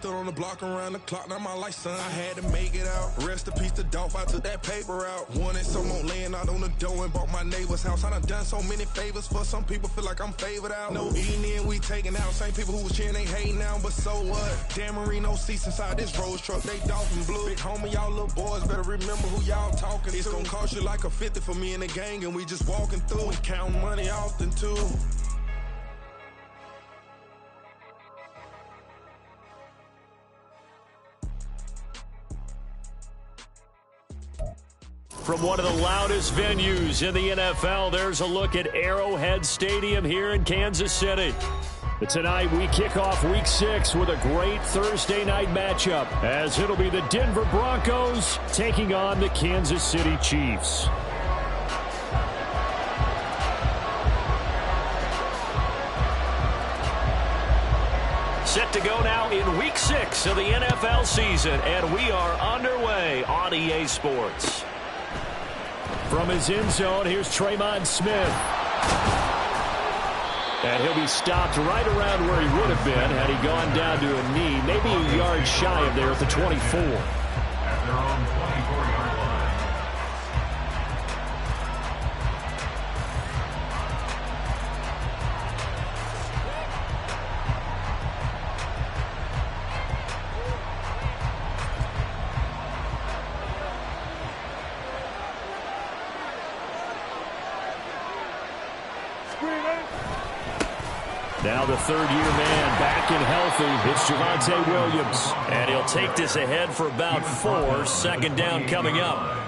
Stood on the block around the clock, now my life, son. I had to make it out. Rest in peace to Dolph, I took that paper out. Wanted some more laying out on the dough and bought my neighbor's house. I done so many favors for some people, feel like I'm favored out. No eating in, we taking out. Same people who was cheering, they hating now, but so what? Dan Marino seats inside this Rolls truck, they Dolphin blue. Big homie, y'all little boys better remember who y'all talking to. It's gonna cost you like a 50 for me and the gang, and we just walking through. We counting money often too. From one of the loudest venues in the NFL, there's a look at Arrowhead Stadium here in Kansas City. But tonight we kick off Week 6 with a great Thursday night matchup, as it'll be the Denver Broncos taking on the Kansas City Chiefs. Set to go now in Week 6 of the NFL season, and we are underway on EA Sports. From his end zone, here's Tremon Smith. And he'll be stopped right around where he would have been had he gone down to a knee, maybe a yard shy of there at the 24. At their own 24-yard line. Now the third-year man back and healthy. It's Javonte Williams. And he'll take this ahead for about 4. Second down coming up.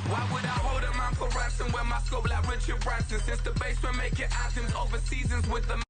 Why would I hold a mind for ransom when my scope like Richard Branson? Since the basement making anthems over seasons with the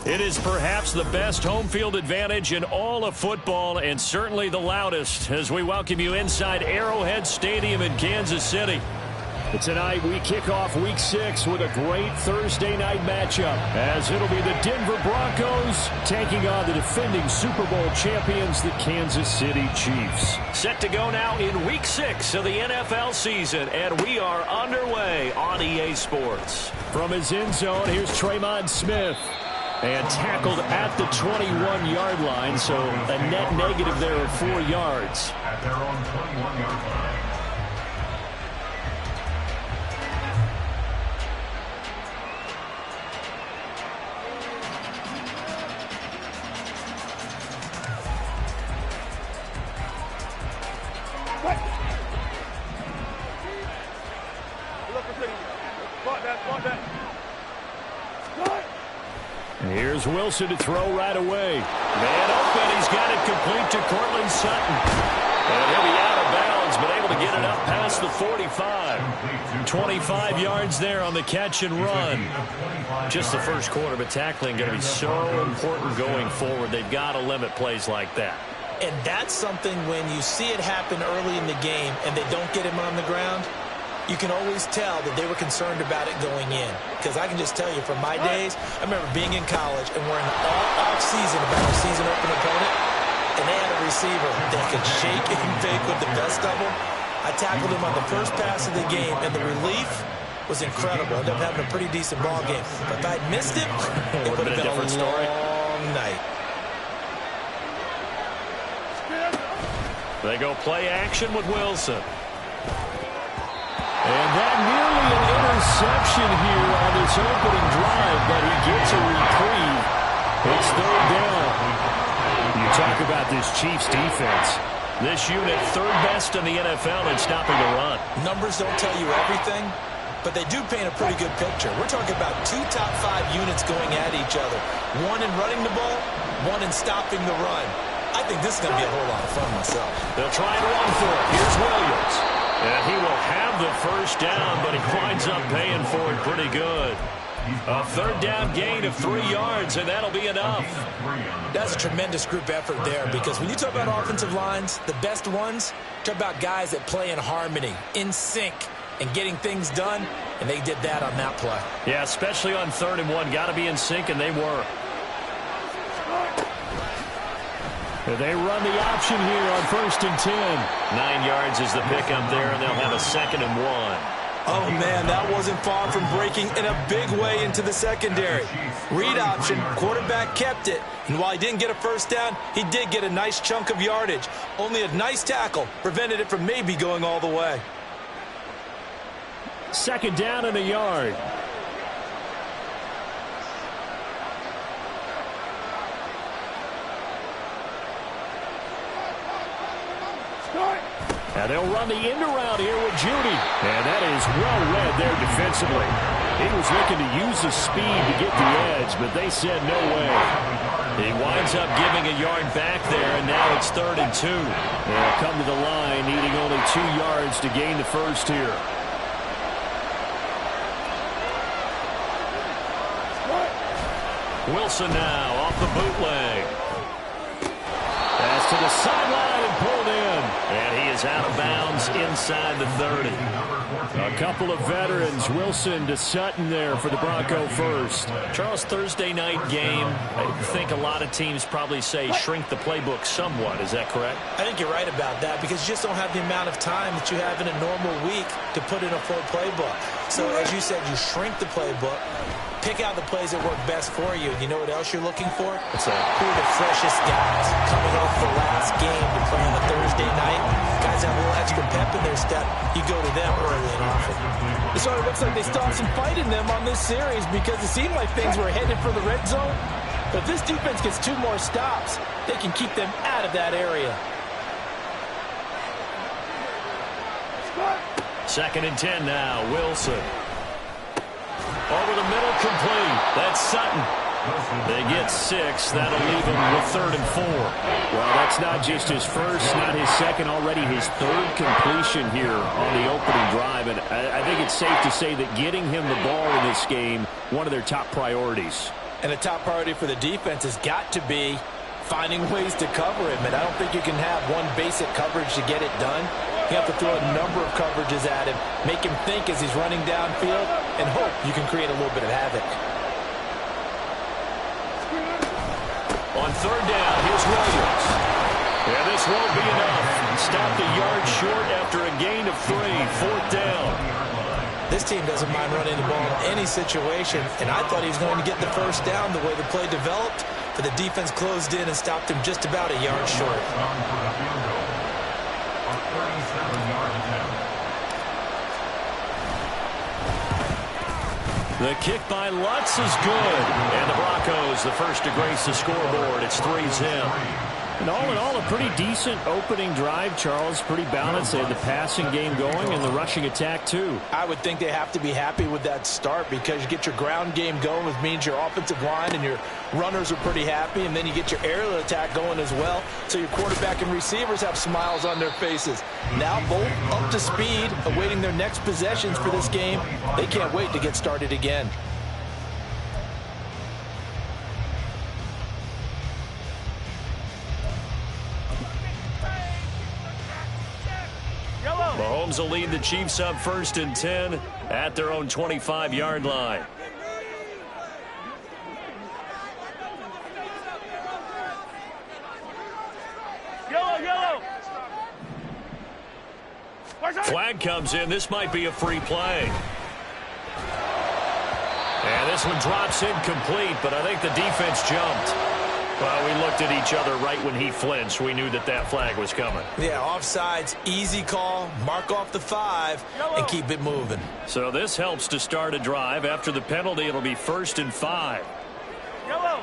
It is perhaps the best home field advantage in all of football, and certainly the loudest, as we welcome you inside Arrowhead Stadium in Kansas City. Tonight we kick off Week 6 with a great Thursday night matchup, as it'll be the Denver Broncos taking on the defending Super Bowl champions, the Kansas City Chiefs. Set to go now in Week 6 of the NFL season, and we are underway on EA Sports. From his end zone, here's Tremon Smith. And tackled at the 21-yard line, so a net negative there of 4 yards. At their own 21-yard line. Here's Wilson to throw right away. Man open, he's got it complete to Cortland Sutton. And he'll be out of bounds, but able to get it up past the 45. 25 yards there on the catch and run. Just the first quarter, but tackling going to be so important going forward. They've got to limit plays like that. And that's something when you see it happen early in the game and they don't get him on the ground, you can always tell that they were concerned about it going in. Because I can just tell you, from my days, I remember being in college and we're in all off-season about a season-open opponent, and they had a receiver that could shake and fake with the best of them. I tackled him on the first pass of the game, and the relief was incredible. I ended up having a pretty decent ball game. But if I'd missed it, it would have been a different story. Long night. They go play action with Wilson. And that nearly an interception here on this opening drive, but he gets a reprieve. It's third down. You talk about this Chiefs defense. This unit, third best in the NFL in stopping the run. Numbers don't tell you everything, but they do paint a pretty good picture. We're talking about 2 top 5 units going at each other. One in running the ball, one in stopping the run. I think this is going to be a whole lot of fun myself. They'll try and run for it. Here's Williams. And he will have the first down, but he winds up paying for it pretty good. A third down gain of 3 yards, and that'll be enough. That's a tremendous group effort there, because when you talk about offensive lines, the best ones, talk about guys that play in harmony, in sync, and getting things done, and they did that on that play. Yeah, especially on 3rd and 1. Got to be in sync, and they were. They run the option here on 1st and 10. 9 yards is the pickup there, and they'll have a 2nd and 1. Oh, man, that wasn't far from breaking in a big way into the secondary. Read option, quarterback kept it, and while he didn't get a first down, he did get a nice chunk of yardage. Only a nice tackle prevented it from maybe going all the way. 2nd down and a yard. And they'll run the end around here with Judy. And that is well read there defensively. He was looking to use his speed to get the edge, but they said no way. He winds up giving a yard back there, and now it's 3rd and 2. They'll come to the line, needing only 2 yards to gain the first here. Wilson now off the bootleg. Pass to the sideline and pulled in. And he is out of bounds inside the 30. A couple of veterans, Wilson to Sutton there for the Bronco first. Charles, Thursday night game, I think a lot of teams probably say shrink the playbook somewhat. Is that correct? I think you're right about that, because you just don't have the amount of time that you have in a normal week to put in a full playbook. So as you said, you shrink the playbook, pick out the plays that work best for you. You know what else you're looking for? What's that? Who are the freshest guys coming off the last game to play on a Thursday night? Guys have a little extra pep in their step. You go to them early and often. It sort of looks like they still have some fight in them on this series, because it seemed like things were headed for the red zone. But if this defense gets 2 more stops, they can keep them out of that area. 2nd and 10 now, Wilson. Over the middle, complete. That's Sutton. They get 6. That'll leave him with 3rd and 4. Well, that's not just his first, not his second, already his 3rd completion here on the opening drive. And I think it's safe to say that getting him the ball in this game, one of their top priorities. And a top priority for the defense has got to be finding ways to cover him. And I don't think you can have one basic coverage to get it done. You have to throw a number of coverages at him, make him think as he's running downfield, and hope you can create a little bit of havoc. On 3rd down, here's Williams. Yeah, this won't be enough. Stopped a yard short after a gain of 3. 4th down. This team doesn't mind running the ball in any situation, and I thought he was going to get the 1st down the way the play developed, but the defense closed in and stopped him just about a yard short. The kick by Lutz is good. And the Broncos, the first to grace the scoreboard. It's 3-0. And all in all, a pretty decent opening drive, Charles. Pretty balanced. They had the passing game going and the rushing attack, too. I would think they have to be happy with that start because you get your ground game going, which means your offensive line and your runners are pretty happy, and then you get your aerial attack going as well. So your quarterback and receivers have smiles on their faces. Now both up to speed, awaiting their next possessions for this game. They can't wait to get started again. Mahomes will lead the Chiefs up 1st and 10 at their own 25-yard line. Flag comes in. This might be a free play. And this one drops incomplete, but I think the defense jumped. Well, we looked at each other right when he flinched. We knew that that flag was coming. Yeah, offsides, easy call, mark off the 5, and keep it moving. So this helps to start a drive. After the penalty, it'll be 1st and 5. Yellow.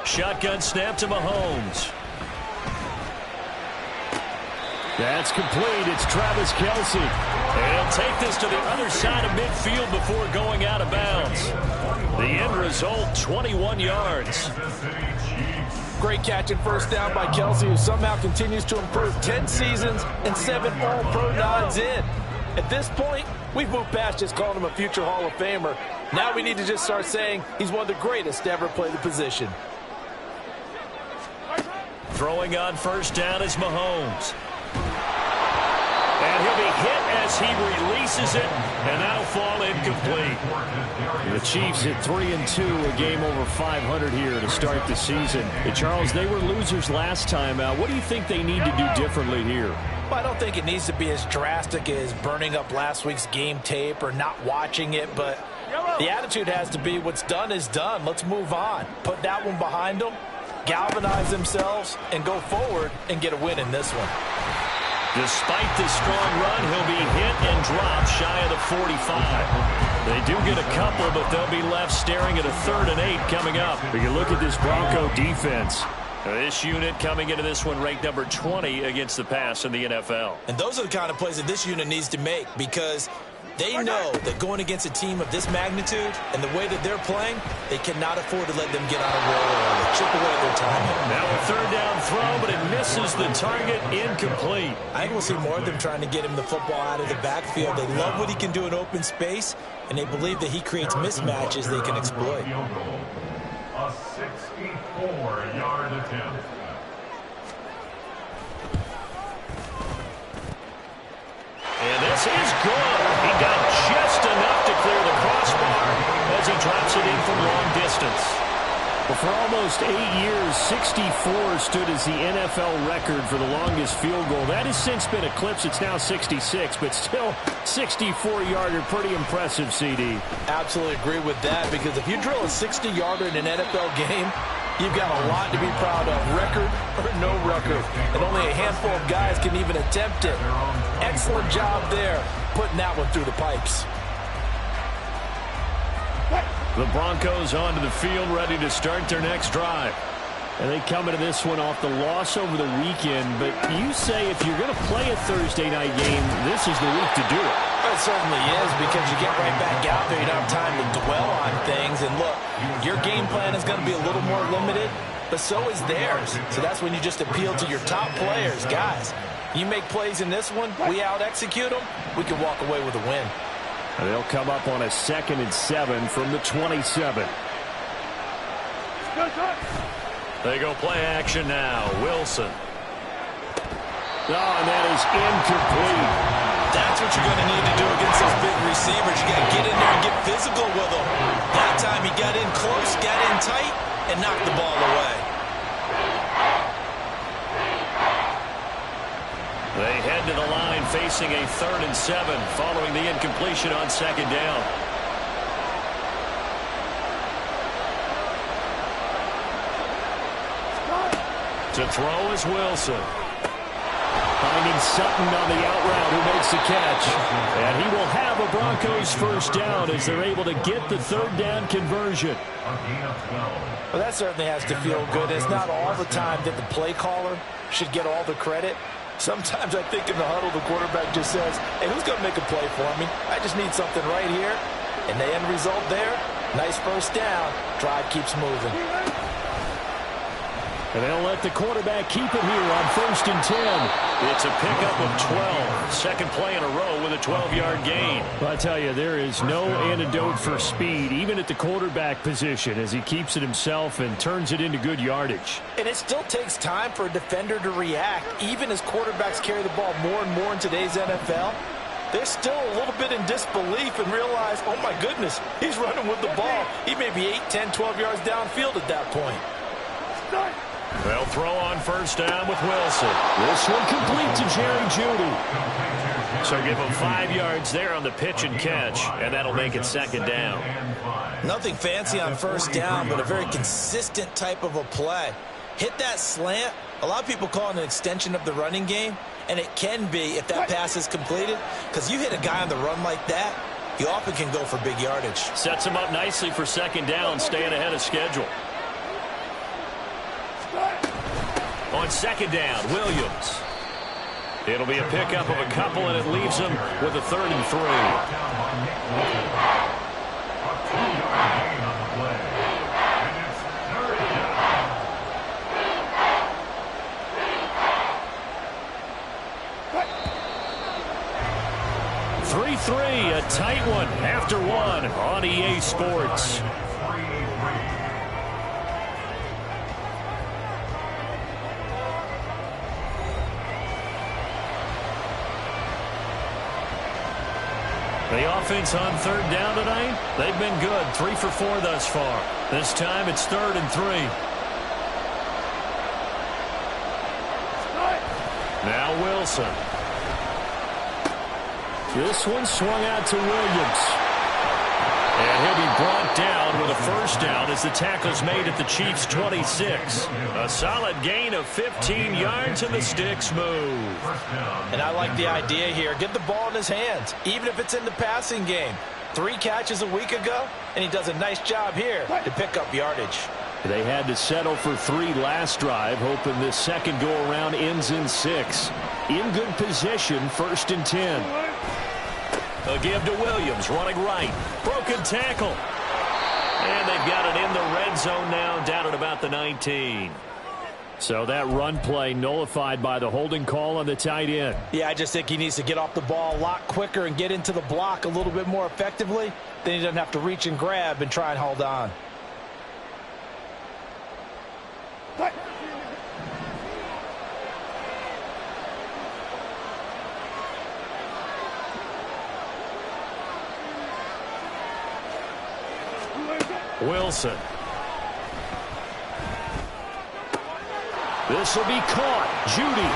Shotgun snap to Mahomes. That's complete. It's Travis Kelce. And he'll take this to the other side of midfield before going out of bounds. The end result, 21 yards. Great catch and 1st down by Kelce, who somehow continues to improve. 10 seasons and 7 All-Pro nods in. At this point, we've moved past just calling him a future Hall of Famer. Now we need to just start saying he's one of the greatest to ever play the position. Throwing on 1st down is Mahomes. And he'll be hit as he releases it, and that'll fall incomplete. The Chiefs at 3-2, a game over 500 here to start the season. Hey, Charles, they were losers last time out. What do you think they need to do differently here? Well, I don't think it needs to be as drastic as burning up last week's game tape or not watching it, but the attitude has to be what's done is done. Let's move on. Put that one behind them, galvanize themselves, and go forward and get a win in this one. Despite the strong run, he'll be hit and dropped shy of the 45. They do get a couple, but they'll be left staring at a 3rd and 8 coming up. We can look at this Bronco defense. This unit coming into this one ranked number 20 against the pass in the NFL. And those are the kind of plays that this unit needs to make because they know that going against a team of this magnitude and the way that they're playing, they cannot afford to let them get on a roll or chip away at their time. Now a 3rd down throw, but it misses the target, incomplete. I think we'll see more of them trying to get him the football out of the backfield. They love what he can do in open space, and they believe that he creates mismatches they can exploit. A 64-yard attempt. And this is good. He got just enough to clear the crossbar as he drops it in from long distance. Well, for almost 8 years, 64 stood as the NFL record for the longest field goal. That has since been eclipsed. It's now 66, but still 64-yarder. Pretty impressive, CD. Absolutely agree with that, because if you drill a 60-yarder in an NFL game, you've got a lot to be proud of, record or no record. And only a handful of guys can even attempt it. Excellent job there, putting that one through the pipes. The Broncos onto the field, ready to start their next drive. And they come into this one off the loss over the weekend. But you say if you're going to play a Thursday night game, this is the week to do it. It certainly is, because you get right back out there. You don't have time to dwell on things. And look, your game plan is going to be a little more limited, but so is theirs. So that's when you just appeal to your top players. Guys, you make plays in this one, we out-execute them, we can walk away with a win. And they'll come up on a 2nd and 7 from the 27. They go play action now. Wilson. Oh, and that is incomplete. That's what you're going to need to do against those big receivers. You got to get in there and get physical with them. That time he got in close, got in tight, and knocked the ball away. They head to the line facing a 3rd and 7 following the incompletion on 2nd down. To throw is Wilson. Finding Sutton on the out route, who makes the catch. And he will have a Broncos first down as they're able to get the 3rd down conversion. Well, that certainly has to feel good. It's not all the time that the play caller should get all the credit. Sometimes I think in the huddle, the quarterback just says, hey, who's going to make a play for me? I just need something right here. And the end result there, nice first down. Drive keeps moving. And they'll let the quarterback keep it here on 1st and 10. It's a pickup of 12. Second play in a row with a 12-yard gain. But I tell you, there is no antidote for speed, even at the quarterback position, as he keeps it himself and turns it into good yardage. And it still takes time for a defender to react. Even as quarterbacks carry the ball more and more in today's NFL, they're still a little bit in disbelief and realize, oh my goodness, he's running with the ball. He may be 8, 10, 12 yards downfield at that point. They'll throw on first down with Wilson. This one complete to Jerry Jeudy. So give him 5 yards there on the pitch and catch, and that'll make it 2nd down. Nothing fancy on first down, but a very consistent type of a play. Hit that slant. A lot of people call it an extension of the running game, and it can be if that pass is completed, because you hit a guy on the run like that, you often can go for big yardage. Sets him up nicely for 2nd down, staying ahead of schedule. On 2nd down, Williams. It'll be a pickup of a couple, and it leaves him with a 3rd and 3. A tight one after one on EA Sports. The offense on 3rd down tonight, they've been good. 3 for 4 thus far. This time it's 3rd and 3. Now Wilson. This one swung out to Williams. And he'll be brought down with a first down as the tackle's made at the Chiefs' 26. A solid gain of 15 yards and the sticks move. And I like the idea here. Get the ball in his hands, even if it's in the passing game. 3 catches a week ago, and he does a nice job here to pick up yardage. They had to settle for 3 last drive, hoping this second go-around ends in 6. In good position, 1st and 10. A give to Williams, running right. Broken tackle. And they've got it in the red zone now, down at about the 19. So that run play nullified by the holding call on the tight end. Yeah, I just think he needs to get off the ball a lot quicker and get into the block a little bit more effectively. Then he doesn't have to reach and grab and try and hold on. Wilson. This will be caught. Jeudy.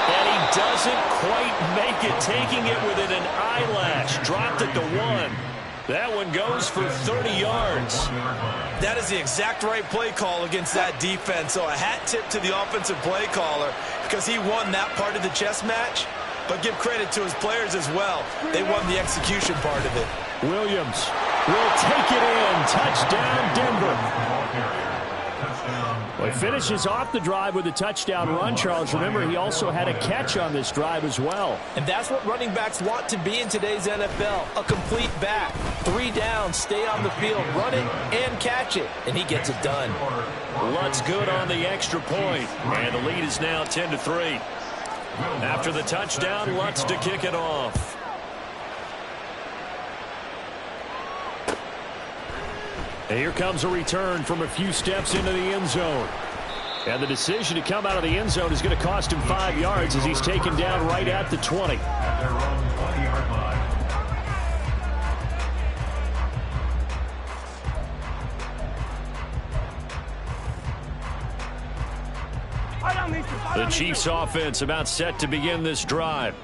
And he doesn't quite make it, taking it within an eyelash. Dropped it to 1. That one goes for 30 yards. That is the exact right play call against that defense. So a hat tip to the offensive play caller because he won that part of the chess match. But give credit to his players as well. They won the execution part of it. Williams will take it in. Touchdown, Denver. Well, Finishes off the drive with a touchdown run, Charles. Remember, he also had a catch on this drive as well. And that's what running backs want to be in today's NFL, a complete back. 3 downs, stay on the field, run it, and catch it. And he gets it done. Lutz good on the extra point, and the lead is now 10-3. After the touchdown, Lutz to kick it off. And here comes a return from a few steps into the end zone. And the decision to come out of the end zone is going to cost him 5 yards as he's taken down right at the 20. At their own 20-yard line. The Chiefs offense about set to begin this drive.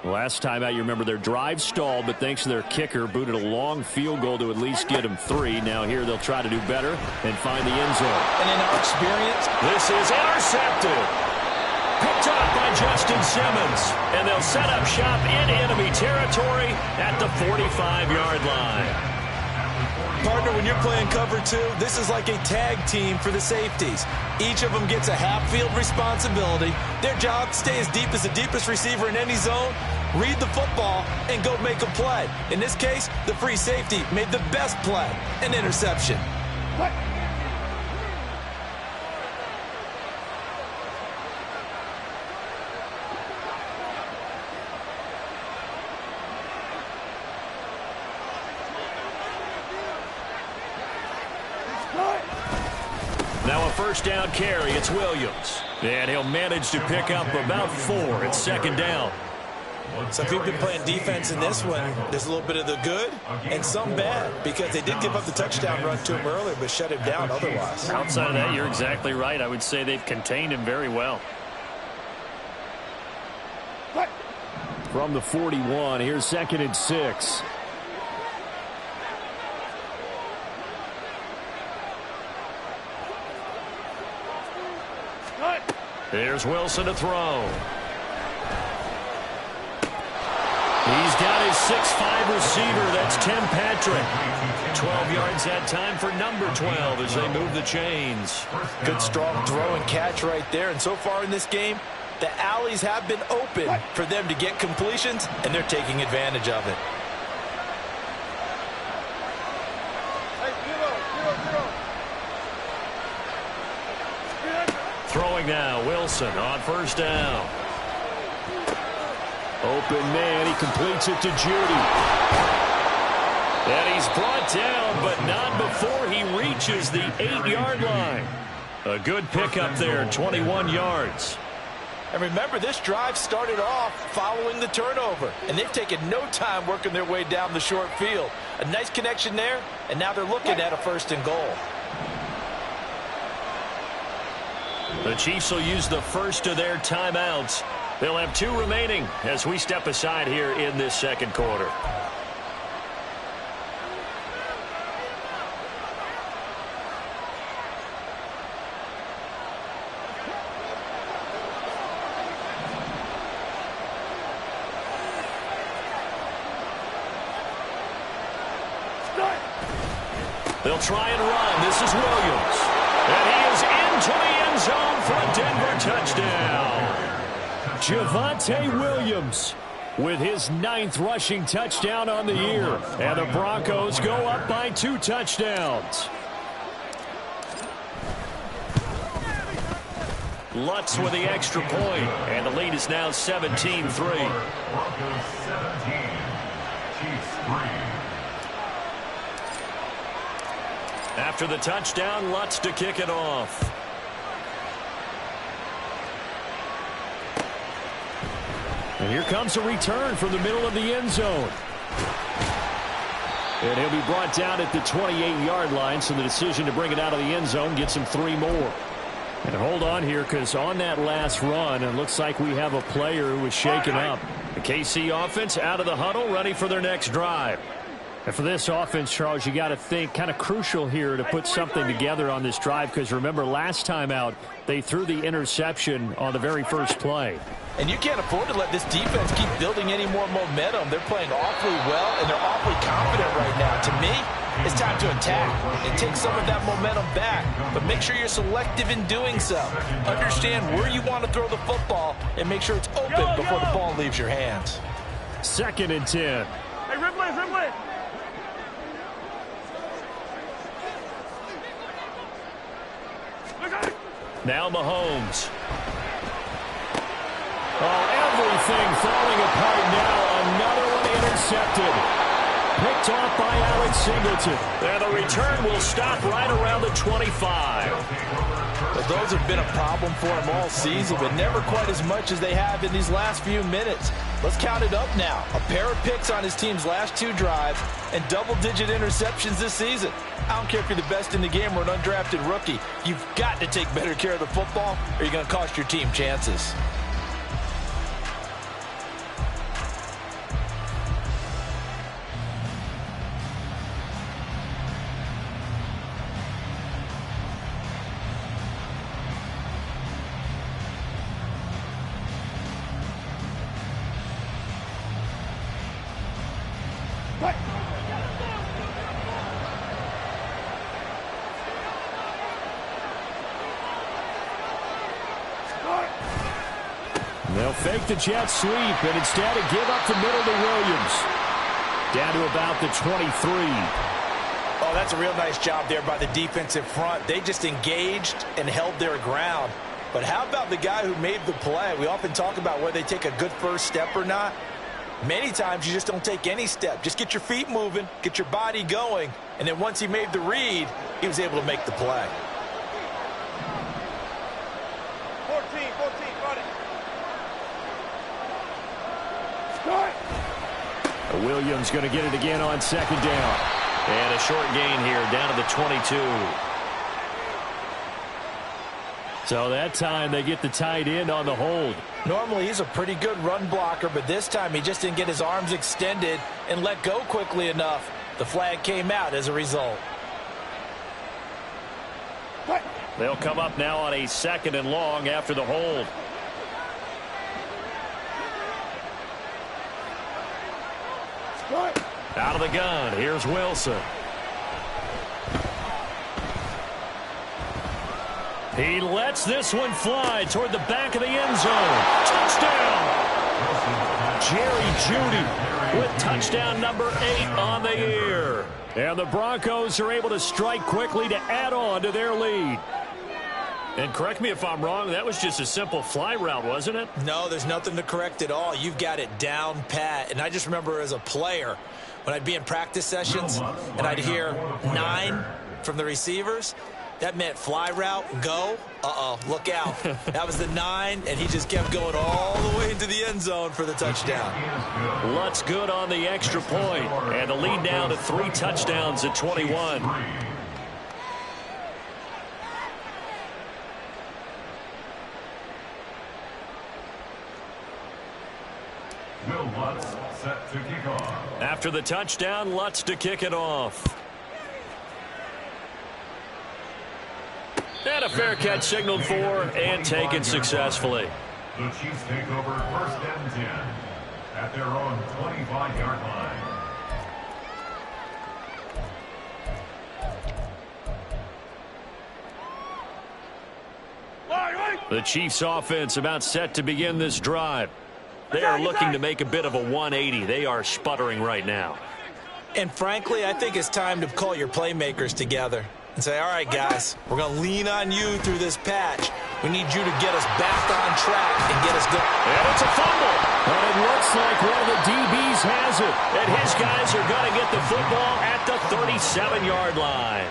Last time out, you remember their drive stalled, but thanks to their kicker, booted a long field goal to at least get them 3. Now here they'll try to do better and find the end zone. And in our experience, this is intercepted. Picked up by Justin Simmons. And they'll set up shop in enemy territory at the 45-yard line. partner, when you're playing cover 2, this is like a tag team for the safeties. Each of them gets a half-field responsibility. Their job, stay as deep as the deepest receiver in any zone, read the football, and go make a play. In this case, the free safety made the best play, an interception. Now a first down carry. It's Williams. And he'll manage to pick up about 4. It's second down. So if you've been playing defense in this one, there's a little bit of the good and some bad, because they did give up the touchdown run to him earlier, but shut him down otherwise. Outside of that, you're exactly right. I would say they've contained him very well. From the 41, here's 2nd and 6. There's Wilson to throw. He's got his 6'5" receiver. That's Tim Patrick. 12 yards that time for number 12 as they move the chains. Good strong throw and catch right there. And so far in this game, the alleys have been open for them to get completions, and they're taking advantage of it. Throwing now, Wilson on first down. Open man, he completes it to Judy. And he's brought down, but not before he reaches the 8-yard line. A good pickup there, 21 yards. And remember, this drive started off following the turnover, and they've taken no time working their way down the short field. A nice connection there, and now they're looking at a 1st and goal. The Chiefs will use the first of their timeouts. They'll have 2 remaining as we step aside here in this second quarter. They'll try and run. This is Williams. And he is into the end zone for a Denver touchdown. Javonte Williams with his 9th rushing touchdown on the year. And the Broncos go up by 2 touchdowns. Lutz with the extra point. And the lead is now 17-3. Broncos 17, Chiefs 3. After the touchdown, Lutz to kick it off. And here comes a return from the middle of the end zone. And he'll be brought down at the 28-yard line, so the decision to bring it out of the end zone gets him 3 more. And hold on here, because on that last run, it looks like we have a player who was shaken up. The KC offense out of the huddle, ready for their next drive. And for this offense, Charles, you got to think kind of crucial here to put something together on this drive, because remember, last time out, they threw the interception on the very first play. And you can't afford to let this defense keep building any more momentum. They're playing awfully well, and they're awfully confident right now. To me, it's time to attack and take some of that momentum back. But make sure you're selective in doing so. Understand where you want to throw the football and make sure it's open before the ball leaves your hands. 2nd and 10. Hey, Ripley. Now Mahomes. Oh, everything falling apart now. Another one intercepted. Picked off by Alex Singleton. And the return will stop right around the 25. Well, those have been a problem for him all season, but never quite as much as they have in these last few minutes. Let's count it up now. A pair of picks on his team's last 2 drives and double-digit interceptions this season. I don't care if you're the best in the game or an undrafted rookie. You've got to take better care of the football or you're going to cost your team chances. They'll fake the jet sweep and instead give up the middle to Williams. Down to about the 23. Oh, that's a real nice job there by the defensive front. They just engaged and held their ground. But how about the guy who made the play? We often talk about whether they take a good first step or not. Many times you just don't take any step. Just get your feet moving, get your body going, and then once he made the read, he was able to make the play. 14, got it. Williams going to get it again on 2nd down. And a short gain here, down to the 22. So that time they get the tight end on the hold. Normally he's a pretty good run blocker, but this time he just didn't get his arms extended and let go quickly enough. The flag came out as a result. They'll come up now on a 2nd and long after the hold. Out of the gun, here's Wilson. He lets this one fly toward the back of the end zone. Touchdown! Jerry Jeudy with touchdown number 8 on the year. And the Broncos are able to strike quickly to add on to their lead. And correct me if I'm wrong, that was just a simple fly route, wasn't it? No, there's nothing to correct at all. You've got it down pat. And I just remember as a player, when I'd be in practice sessions and I'd hear 9 from the receivers, that meant fly route, go. Look out. That was the 9, and he just kept going all the way into the end zone for the touchdown. Lutz good on the extra point, and the lead now to 3 touchdowns at 21. Will Lutz set to kick off. After the touchdown, Lutz to kick it off. And a fair catch signaled for and taken successfully. The Chiefs take over 1st and 10 at their own 25-yard line. The Chiefs offense about set to begin this drive. They are looking to make a bit of a 180. They are sputtering right now. And frankly, I think it's time to call your playmakers together and say, all right, guys, we're going to lean on you through this patch. We need you to get us back on track and get us going. And it's a fumble. But it looks like one of the DBs has it. And his guys are going to get the football at the 37-yard line.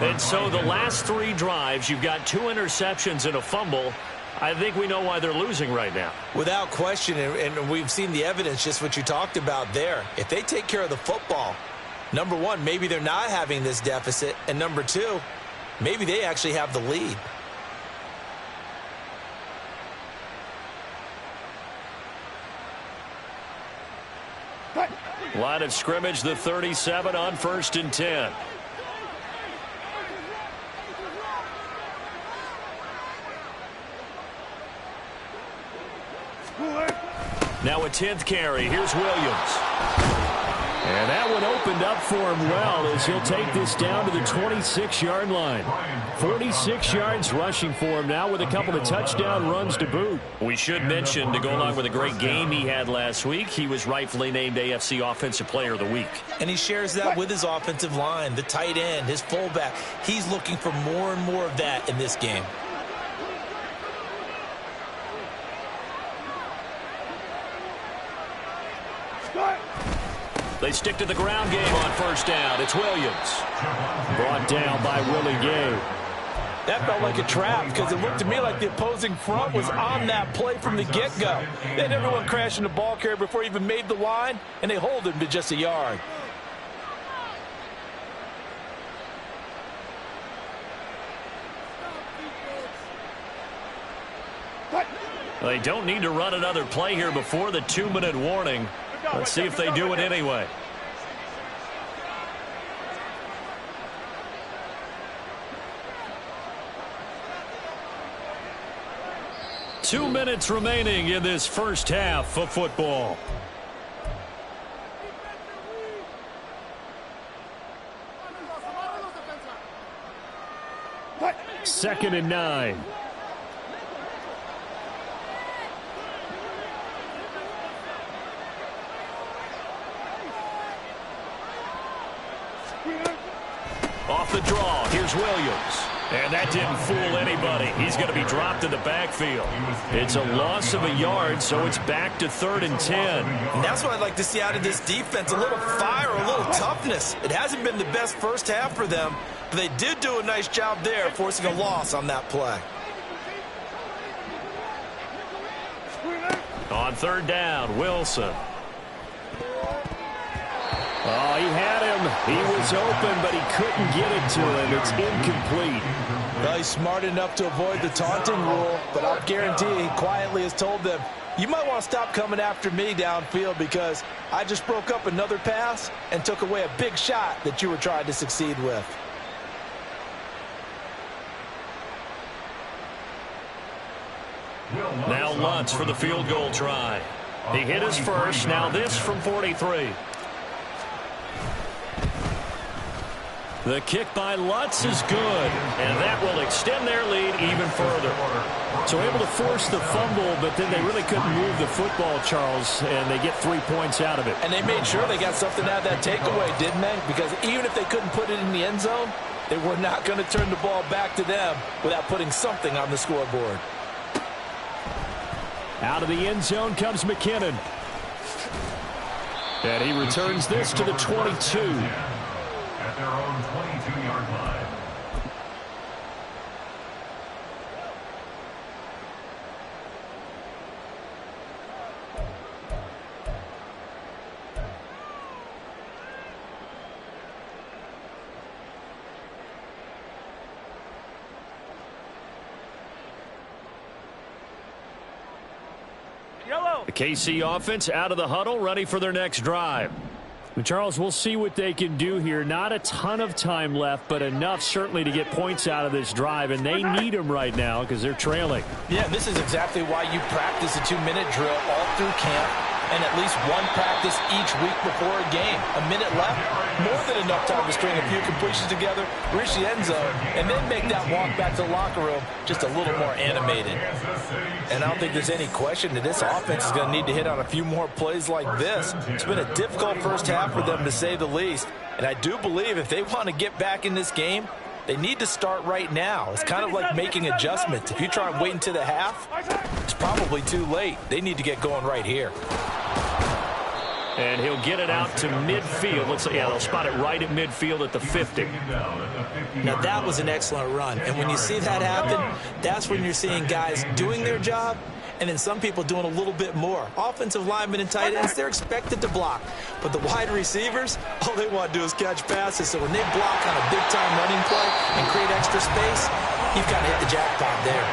And so the last 3 drives, you've got 2 interceptions and a fumble. I think we know why they're losing right now. Without question, and we've seen the evidence, just what you talked about there. If they take care of the football, number 1, maybe they're not having this deficit. And number 2, maybe they actually have the lead. Line of scrimmage, the 37 on 1st and 10. Now a 10th carry. Here's Williams. And that one opened up for him well as he'll take this down to the 26-yard line. 46 yards rushing for him now with a couple of touchdown runs to boot. We should mention, to go along with a great game he had last week, he was rightfully named AFC Offensive Player of the Week. And he shares that with his offensive line, the tight end, his fullback. He's looking for more and more of that in this game. They stick to the ground game on first down. It's Williams. Brought down by Willie Gay. That felt like a trap because it looked to me like the opposing front was on that play from the get-go. They had everyone crashing the ball carrier before he even made the line, and they hold him to just a yard. They don't need to run another play here before the 2-minute warning. Let's see if they do it anyway. Two minutes remaining in this first half of football. Second and 9. Off the draw, here's Williams. And that didn't fool anybody. He's going to be dropped in the backfield. It's a loss of a yard, so it's back to 3rd and 10. And that's what I'd like to see out of this defense, a little fire, a little toughness. It hasn't been the best first half for them, but they did do a nice job there, forcing a loss on that play. On 3rd down, Wilson. Oh, he had him. He was open, but he couldn't get it to him. It's incomplete. Well, he's smart enough to avoid the taunting rule, but I'll guarantee he quietly has told them, you might want to stop coming after me downfield because I just broke up another pass and took away a big shot that you were trying to succeed with. Now Lutz for the field goal try. He hit his first. Now this from 43. The kick by Lutz is good, and that will extend their lead even further. So able to force the fumble, but then they really couldn't move the football, Charles, and they get 3 points out of it. And they made sure they got something out of that takeaway, didn't they? Because even if they couldn't put it in the end zone, they were not going to turn the ball back to them without putting something on the scoreboard. Out of the end zone comes McKinnon. And he returns this to the 22. At their own 22-yard line. Yellow. The KC offense out of the huddle, ready for their next drive. Charles, we'll see what they can do here. Not a ton of time left, but enough certainly to get points out of this drive, and they need them right now because they're trailing. Yeah, this is exactly why you practice a 2-minute drill all through camp and at least one practice each week before a game. A minute left, more than enough time to string a few completions together, reach the end zone, and then make that walk back to the locker room just a little more animated. And I don't think there's any question that this offense is going to need to hit on a few more plays like this. It's been a difficult first half for them, to say the least. And I do believe if they want to get back in this game, they need to start right now. It's kind of like making adjustments. If you try and wait until the half, it's probably too late. They need to get going right here. And he'll get it out to midfield. Let's say, yeah, they'll spot it right at midfield at the 50. Now, that was an excellent run. And when you see that happen, that's when you're seeing guys doing their job and then some people doing a little bit more. Offensive linemen and tight ends, they're expected to block. But the wide receivers, all they want to do is catch passes. So when they block on a big-time running play and create extra space, you've got to hit the jackpot there.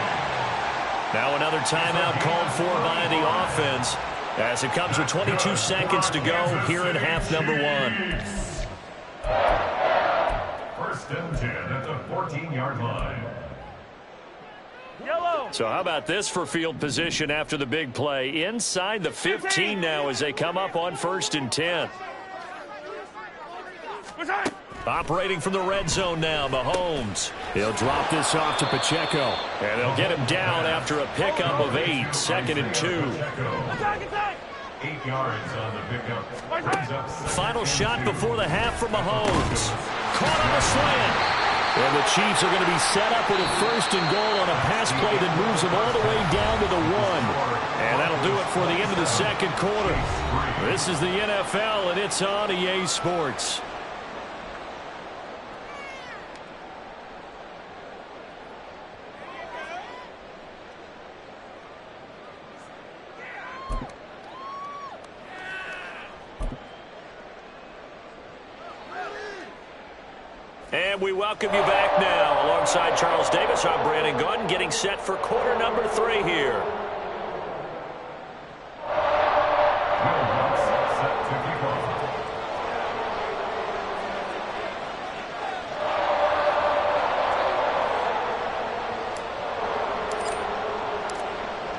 Now another timeout called for by the offense as it comes with 22 seconds to go here in half number 1. First and 10 at the 14-yard line. Yellow. So how about this for field position after the big play? Inside the 15 now as they come up on 1st and 10. Operating from the red zone now, Mahomes. He'll drop this off to Pacheco. And they'll get him down after a pickup of 8. 2nd and 2. 8 yards on the pickup. Final shot before the half from Mahomes. Caught on the slant. And the Chiefs are going to be set up with a 1st and goal on a pass play that moves them all the way down to the 1. And that'll do it for the end of the 2nd quarter. This is the NFL, and it's on EA Sports. And we welcome you back now. Alongside Charles Davis, I'm Brandon Gunn, getting set for quarter number 3 here.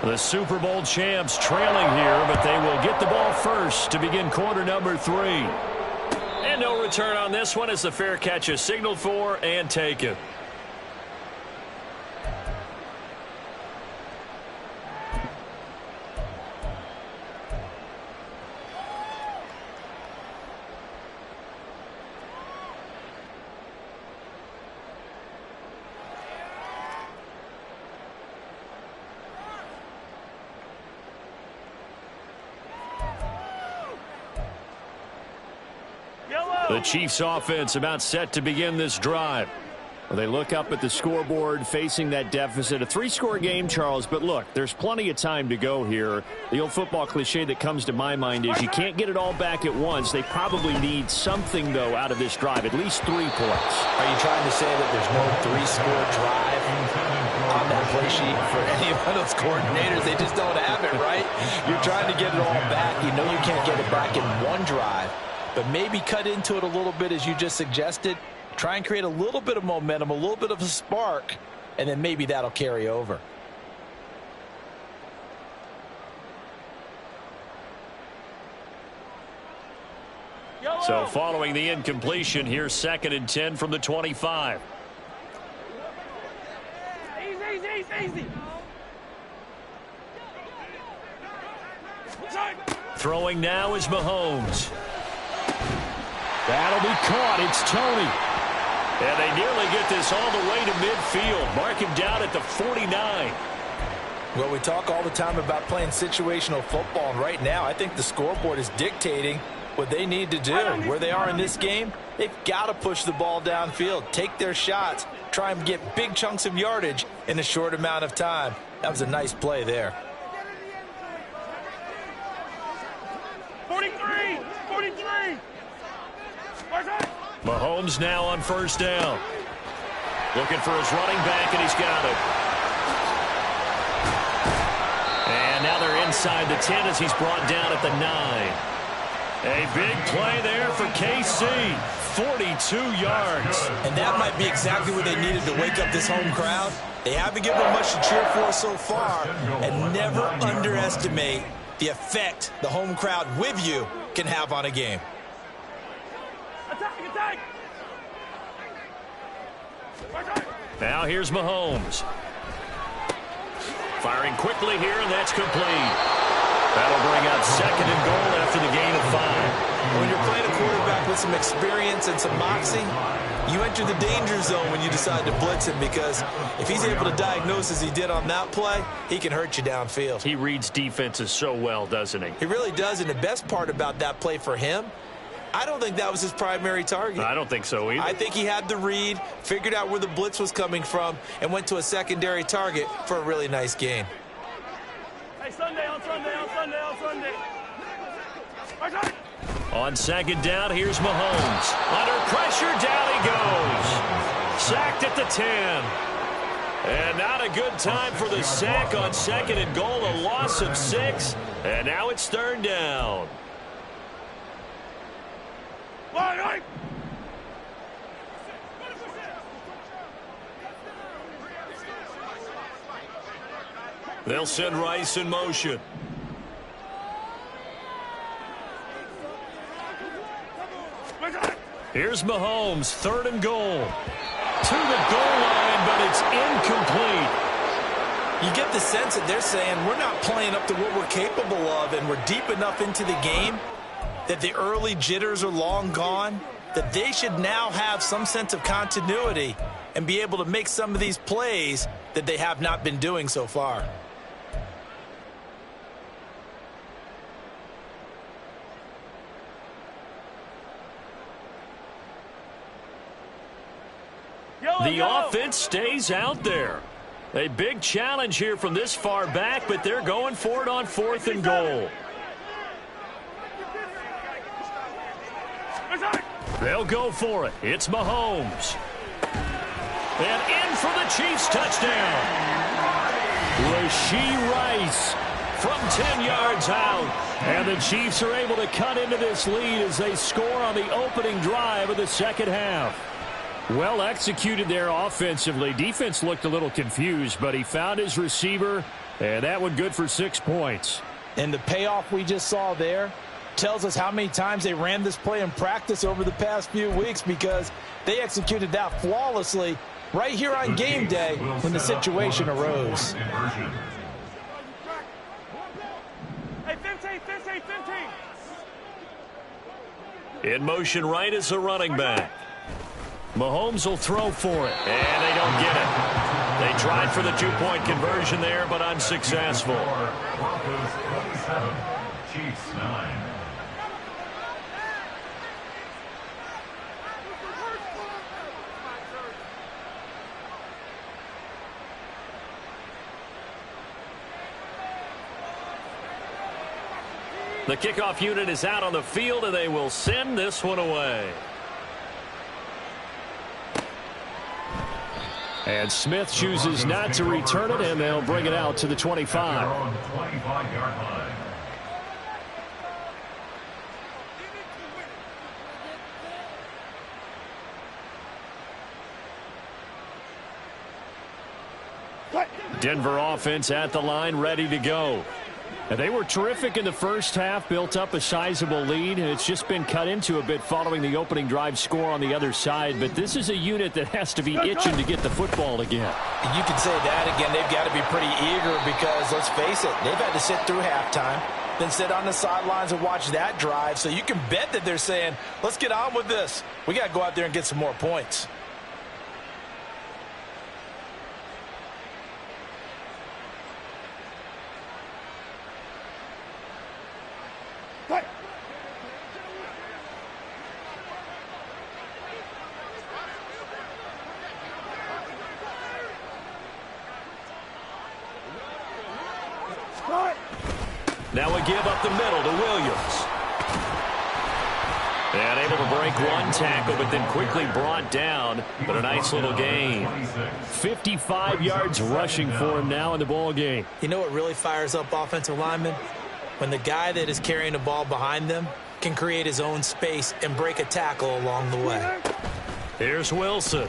The Super Bowl champs trailing here, but they will get the ball first to begin quarter number 3. And no return on this one as the fair catch is signaled for and taken. The Chiefs offense about set to begin this drive. Well, they look up at the scoreboard facing that deficit. A 3-score game, Charles, but look, there's plenty of time to go here. The old football cliche that comes to my mind is you can't get it all back at once. They probably need something, though, out of this drive, at least 3 points. Are you trying to say that there's no 3-score drive on that play sheet for any of those coordinators? They just don't have it, right? You're trying to get it all back. You know you can't get it back in one drive. But maybe cut into it a little bit as you just suggested. Try and create a little bit of momentum, a little bit of a spark, and then maybe that'll carry over. So following the incompletion, here's 2nd and 10 from the 25. Easy. Throwing now is Mahomes. That'll be caught. It's Tony. And they nearly get this all the way to midfield. Mark him down at the 49. Well, we talk all the time about playing situational football, and right now I think the scoreboard is dictating what they need to do. Where they are in this game, they've got to push the ball downfield, take their shots, try and get big chunks of yardage in a short amount of time. That was a nice play there. 43. Mahomes now on 1st down. Looking for his running back, and he's got it. And now they're inside the 10 as he's brought down at the 9. A big play there for KC. 42 yards. And that might be exactly what they needed to wake up this home crowd. They haven't given them much to cheer for so far. And never underestimate the effect the home crowd with you can have on a game. Attack! Now here's Mahomes. Firing quickly here, and that's complete. That'll bring up 2nd and goal after the gain of 5. When you're playing a quarterback with some experience and some moxie, you enter the danger zone when you decide to blitz him, because if he's able to diagnose as he did on that play, he can hurt you downfield. He reads defenses so well, doesn't he? He really does, and the best part about that play for him, I don't think that was his primary target. I don't think so either. I think he had the read, figured out where the blitz was coming from, and went to a secondary target for a really nice gain. Hey, Sunday. On 2nd down, here's Mahomes. Under pressure, down he goes. Sacked at the 10. And not a good time for the sack on 2nd and goal, a loss of 6. And now it's 3rd down. Right. They'll send Rice in motion. Here's Mahomes, 3rd and goal. To the goal line, but it's incomplete. You get the sense that they're saying we're not playing up to what we're capable of, and we're deep enough into the game that the early jitters are long gone, that they should now have some sense of continuity and be able to make some of these plays that they have not been doing so far. The offense stays out there. A big challenge here from this far back, but they're going for it on 4th and goal. They'll go for it. It's Mahomes. And in for the Chiefs touchdown. Rashee Rice from 10 yards out. And the Chiefs are able to cut into this lead as they score on the opening drive of the second half. Well executed there offensively. Defense looked a little confused, but he found his receiver, and that one good for 6 points. And the payoff we just saw there tells us how many times they ran this play in practice over the past few weeks, because they executed that flawlessly right here on game day when the situation arose. Hey, 15, 15, 15. In motion right is a running back. Mahomes will throw for it, and they don't get it. They tried for the 2-point conversion there, but unsuccessful. Broncos 27, Chiefs 9. The kickoff unit is out on the field, and they will send this one away. And Smith chooses not to return it, and they'll bring it out to the 25. 25-yard line. Denver offense at the line, ready to go. And they were terrific in the first half, built up a sizable lead, and it's just been cut into a bit following the opening drive score on the other side. But this is a unit that has to be itching to get the football again. You can say that again. They've got to be pretty eager because, let's face it, they've had to sit through halftime, then sit on the sidelines and watch that drive. So you can bet that they're saying, let's get on with this. We got to go out there and get some more points. Now we give up the middle to Williams. And able to break one tackle, but then quickly brought down. But a nice little gain. 55 yards rushing for him now in the ball game. You know what really fires up offensive linemen? When the guy that is carrying the ball behind them can create his own space and break a tackle along the way. Here's Wilson.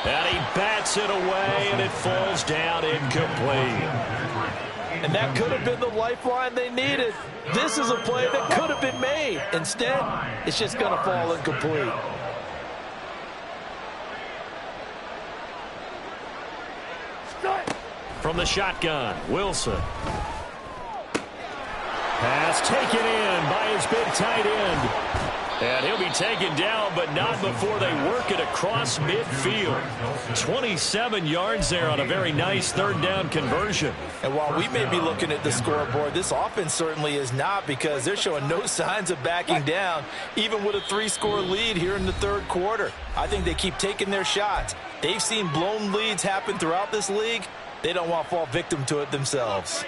And he bats it away, and it falls down incomplete. And that could have been the lifeline they needed. This is a play that could have been made. Instead, it's just going to fall incomplete. From the shotgun, Wilson. Pass taken in by his big tight end. And he'll be taken down, but not before they work it across midfield. 27 yards there on a very nice third down conversion. And while we may be looking at the scoreboard, this offense certainly is not, because they're showing no signs of backing down, even with a 3-score lead here in the third quarter. I think they keep taking their shots. They've seen blown leads happen throughout this league. They don't want to fall victim to it themselves.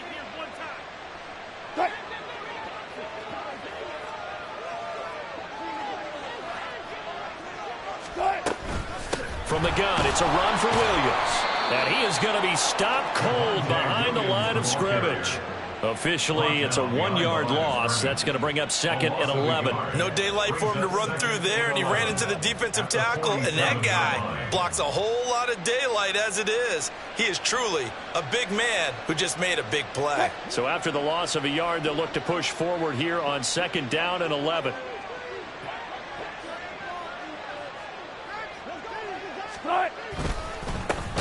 From the gun, it's a run for Williams. And he is going to be stopped cold behind the line of scrimmage. Officially, it's a 1-yard loss. That's going to bring up 2nd and 11. No daylight for him to run through there, and he ran into the defensive tackle, and that guy blocks a whole lot of daylight as it is. He is truly a big man who just made a big play. So after the loss of a yard, they'll look to push forward here on 2nd down and 11.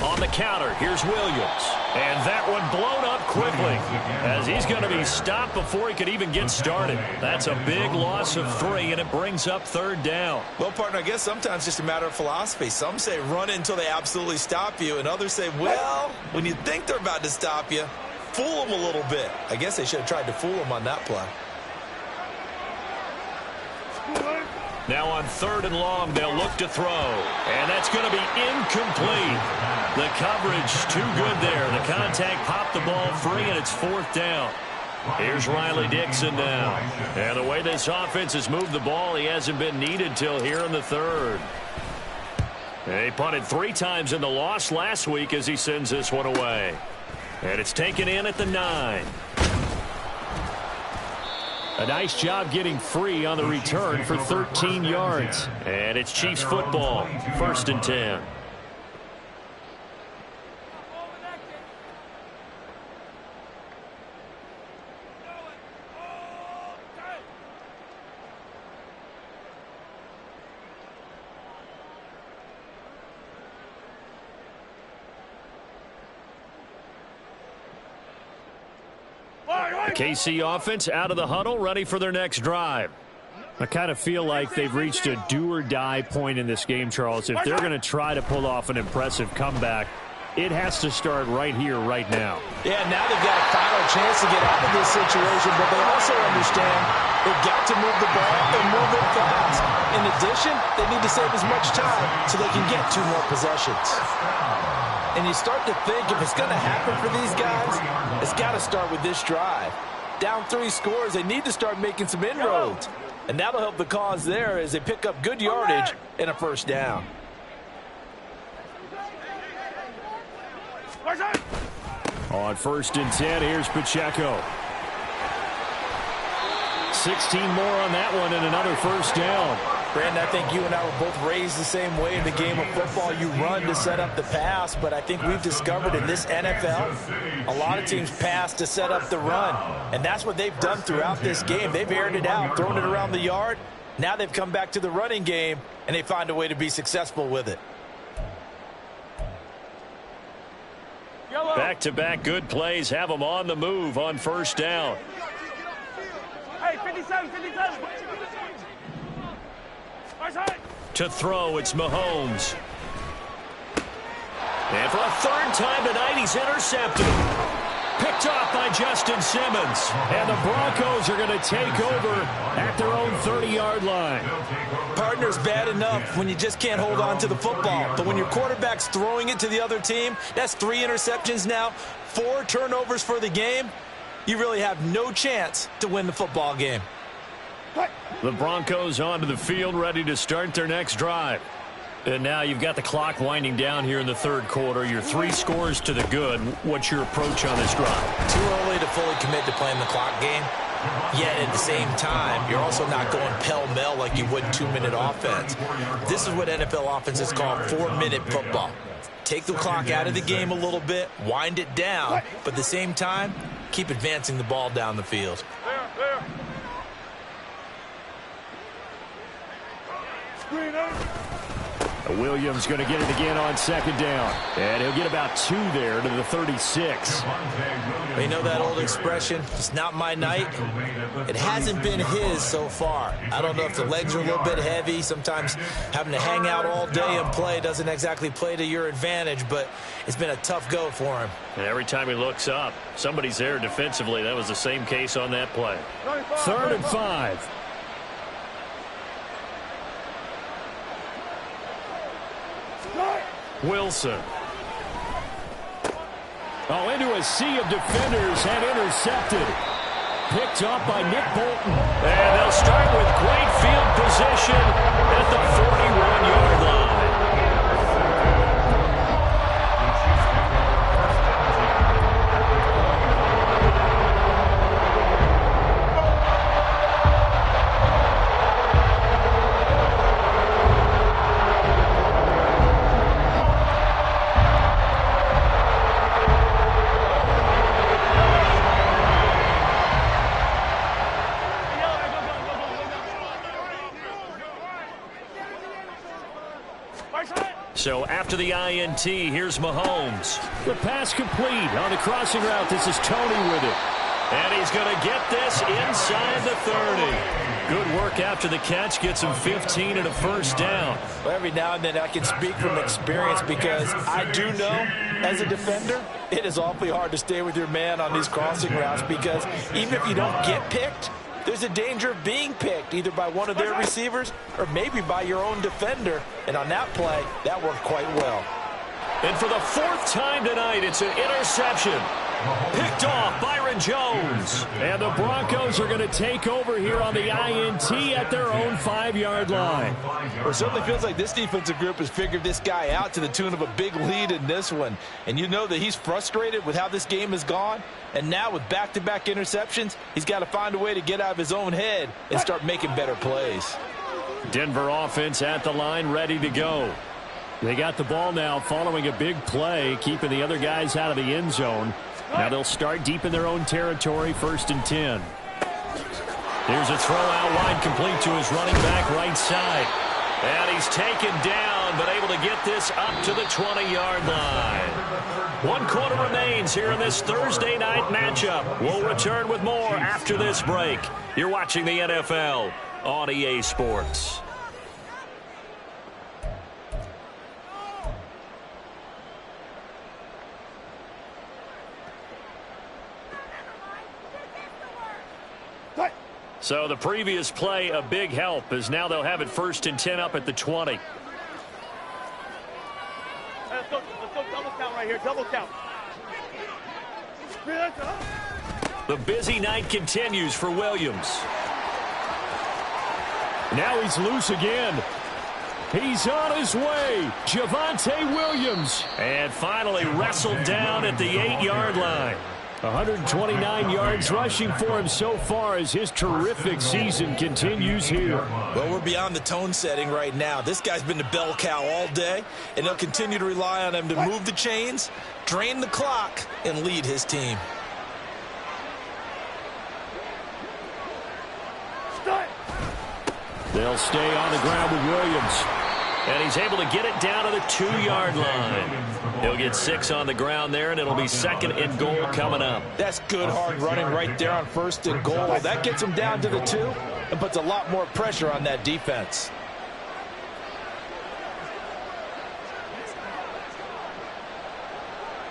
On the counter, here's Williams. And that one blown up quickly as he's going to be stopped before he could even get started. That's a big loss of 3, and it brings up 3rd down. Well, partner, I guess sometimes it's just a matter of philosophy. Some say run it until they absolutely stop you, and others say, well, when you think they're about to stop you, fool them a little bit. I guess they should have tried to fool them on that play. Now on 3rd and long, they'll look to throw. And that's going to be incomplete. The coverage too good there. The contact popped the ball free, and it's 4th down. Here's Riley Dixon now. And the way this offense has moved the ball, he hasn't been needed till here in the 3rd. They punted 3 times in the loss last week as he sends this one away. And it's taken in at the 9. A nice job getting free on the return for 13 yards. And it's Chiefs football, 1st and 10. KC offense out of the huddle, ready for their next drive. I kind of feel like they've reached a do-or-die point in this game, Charles. If they're going to try to pull off an impressive comeback, it has to start right here, right now. Yeah, now they've got a final chance to get out of this situation, but they also understand they've got to move the ball and move it fast. In addition, they need to save as much time so they can get 2 more possessions. And you start to think if it's going to happen for these guys, it's got to start with this drive. Down 3 scores, they need to start making some inroads. And that'll help the cause there as they pick up good yardage and a 1st down. On 1st and 10, here's Pacheco. 16 more on that one and another 1st down. Brandon, I think you and I were both raised the same way in the game of football. You run to set up the pass, but I think we've discovered in this NFL, a lot of teams pass to set up the run. And that's what they've done throughout this game. They've aired it out, thrown it around the yard. Now they've come back to the running game, and they find a way to be successful with it. Back-to-back good plays have them on the move on 1st down. Hey, 57. To throw, it's Mahomes. And for a 3rd time tonight, he's intercepted. Picked off by Justin Simmons. And the Broncos are going to take over at their own 30-yard line. Partner's bad enough when you just can't hold on to the football. But when your quarterback's throwing it to the other team, that's 3 interceptions now, 4 turnovers for the game. You really have no chance to win the football game. The Broncos onto the field, ready to start their next drive. And now you've got the clock winding down here in the 3rd quarter. Your 3 scores to the good. What's your approach on this drive? Too early to fully commit to playing the clock game. Yet at the same time, you're also not going pell-mell like you would 2-minute offense. This is what NFL offenses call 4-minute football. Take the clock out of the game a little bit, wind it down, but at the same time, keep advancing the ball down the field. Williams going to get it again on 2nd down. And he'll get about 2 there to the 36. You know that old expression, it's not my night? It hasn't been his so far. I don't know if the legs are a little bit heavy. Sometimes having to hang out all day and play doesn't exactly play to your advantage, but it's been a tough go for him. And every time he looks up, somebody's there defensively. That was the same case on that play. 3rd and 5. Wilson. Oh, into a sea of defenders and intercepted. Picked up by Nick Bolton. And they'll start with great field position at the 41-yard line. So after the INT, here's Mahomes. The pass complete on the crossing route. This is Tony with it. And he's going to get this inside the 30. Good work after the catch. Gets him 15 and a first down. Well, every now and then I can speak from experience because I do know as a defender, it is awfully hard to stay with your man on these crossing routes because even if you don't get picked, there's a danger of being picked either by one of their receivers or maybe by your own defender. And on that play, that worked quite well. And for the fourth time tonight, it's an interception. Picked off Byron Jones. And the Broncos are going to take over here on the INT at their own 5-yard line. Well, it certainly feels like this defensive group has figured this guy out to the tune of a big lead in this one. And you know that he's frustrated with how this game has gone. And now with back-to-back interceptions, he's got to find a way to get out of his own head and start making better plays. Denver offense at the line, ready to go. They got the ball now following a big play, keeping the other guys out of the end zone. Now they'll start deep in their own territory, 1st and 10. Here's a throw out wide, complete to his running back right side. And he's taken down, but able to get this up to the 20-yard line. 1 quarter remains here in this Thursday night matchup. We'll return with more after this break. You're watching the NFL on EA Sports. So the previous play, a big help, as now they'll have it 1st and 10 up at the 20. Let's go double count right here, double count. The busy night continues for Williams. Now he's loose again. He's on his way. Javonte Williams. And finally wrestled down at the 8-yard line. 129 yards rushing for him so far as his terrific season continues here. Well, we're beyond the tone setting right now. This guy's been the bell cow all day, and they'll continue to rely on him to move the chains, drain the clock, and lead his team. They'll stay on the ground with Williams. And he's able to get it down to the 2-yard line. He'll get 6 on the ground there, and it'll be 2nd and goal coming up. That's good hard running right there on 1st and goal. That gets him down to the 2 and puts a lot more pressure on that defense.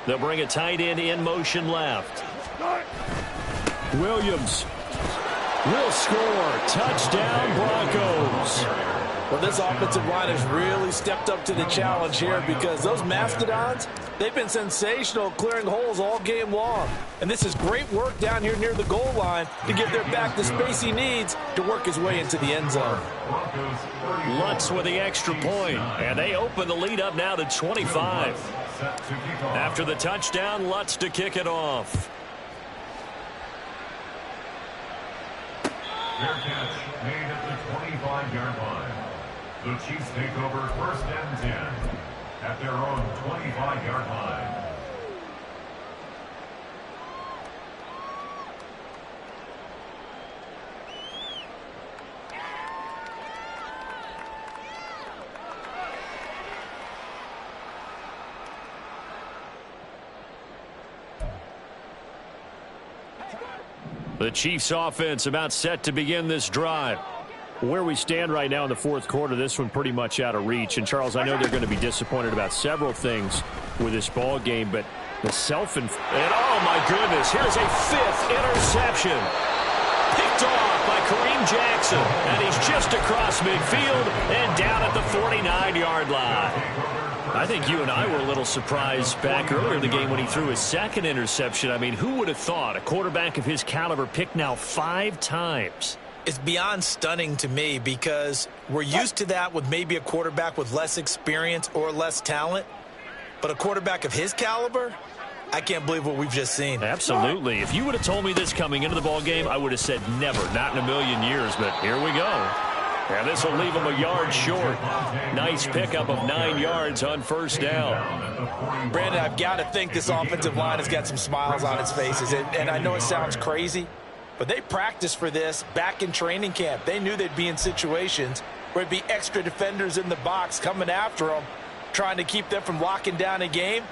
They'll bring a tight end in motion left. Williams will score. Touchdown, Broncos. Well, this offensive line has really stepped up to the challenge here because those Mastodons, they've been sensational clearing holes all game long. And this is great work down here near the goal line to give their back the space he needs to work his way into the end zone. Lutz with the extra point, and they open the lead up now to 25. After the touchdown, Lutz to kick it off. Fair catch made at the 25-yard line. The Chiefs take over 1st and 10 at their own 25-yard line. The Chiefs offense about set to begin this drive. Where we stand right now in the 4th quarter, this one pretty much out of reach. And, Charles, I know they're going to be disappointed about several things with this ball game, but the and oh, my goodness, here's a 5th interception. Picked off by Kareem Jackson, and he's just across midfield and down at the 49-yard line. I think you and I were a little surprised back earlier in the game when he threw his 2nd interception. I mean, who would have thought a quarterback of his caliber picked now 5 times? It's beyond stunning to me because we're used to that with maybe a quarterback with less experience or less talent. But a quarterback of his caliber, I can't believe what we've just seen. Absolutely. If you would have told me this coming into the ball game, I would have said never, not in a million years. But here we go. And this will leave him a yard short. Nice pickup of 9 yards on 1st down. Brandon, I've got to think this offensive line has got some smiles on its faces. And I know it sounds crazy, but they practiced for this back in training camp. They knew they'd be in situations where it'd be extra defenders in the box coming after them. trying to keep them from locking down a game.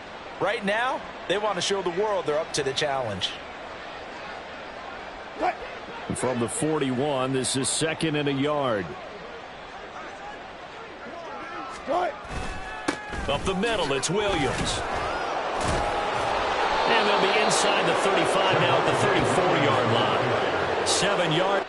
Right now, they want to show the world they're up to the challenge. From the 41, this is 2nd and a yard. Up the middle, it's Williams. And they'll be inside the 35 now at the 34-yard line. 7 yards.